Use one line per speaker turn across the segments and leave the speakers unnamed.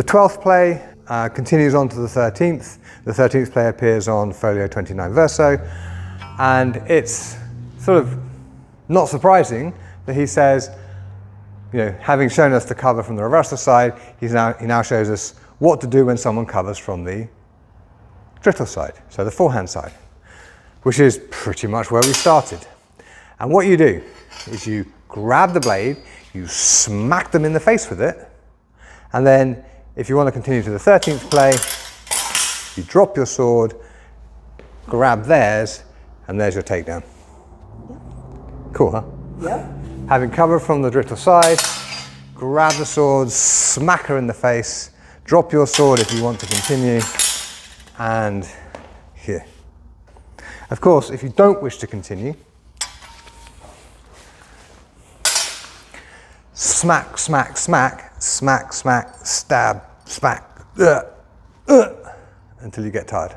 12th play continues on to the 13th. The 13th play appears on folio 29 verso, and it's sort of not surprising that he says, you know, having shown us the cover from the reversal side, he now shows us what to do when someone covers from the drittel side, so the forehand side, which is pretty much where we started. And what you do is you grab the blade, you smack them in the face with it, and then if you want to continue to the 13th play, you drop your sword, grab theirs, and there's your takedown. Cool, huh?
Yep.
Having cover from the drittel side, grab the sword, smack her in the face, drop your sword if you want to continue, and here. Of course, if you don't wish to continue, smack, smack, smack, smack, smack, stab, smack, until you get tired.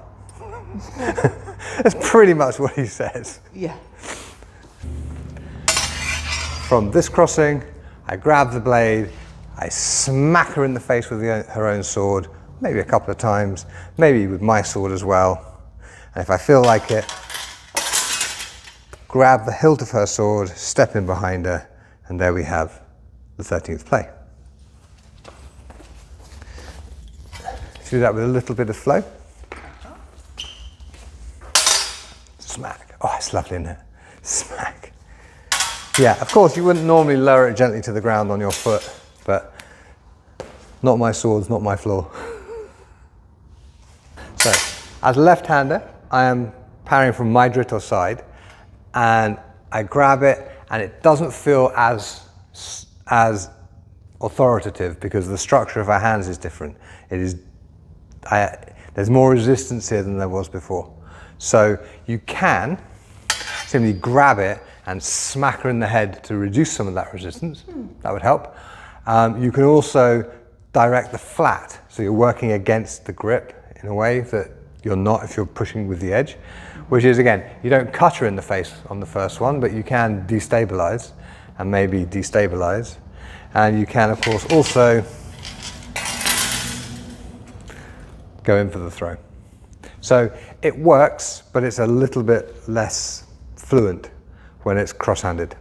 That's pretty much what he says.
Yeah.
From this crossing, I grab the blade, I smack her in the face with her own sword, maybe a couple of times, maybe with my sword as well. And if I feel like it, grab the hilt of her sword, step in behind her, and there we have the 13th play. Do that with a little bit of flow. Smack. Oh, it's lovely, isn't it? Smack. Yeah, of course, you wouldn't normally lower it gently to the ground on your foot, but not my swords, not my floor. So, as a left-hander, I am parrying from my drittel side, and I grab it, and it doesn't feel as authoritative because the structure of our hands is different. There's more resistance here than there was before. So you can simply grab it and smack her in the head to reduce some of that resistance. That would help. You can also direct the flat, so you're working against the grip in a way that you're not if you're pushing with the edge, which is, again, you don't cut her in the face on the first one, but you can destabilize and maybe destabilize. And you can, of course, also go in for the throw. So it works, but it's a little bit less fluent when it's cross-handed.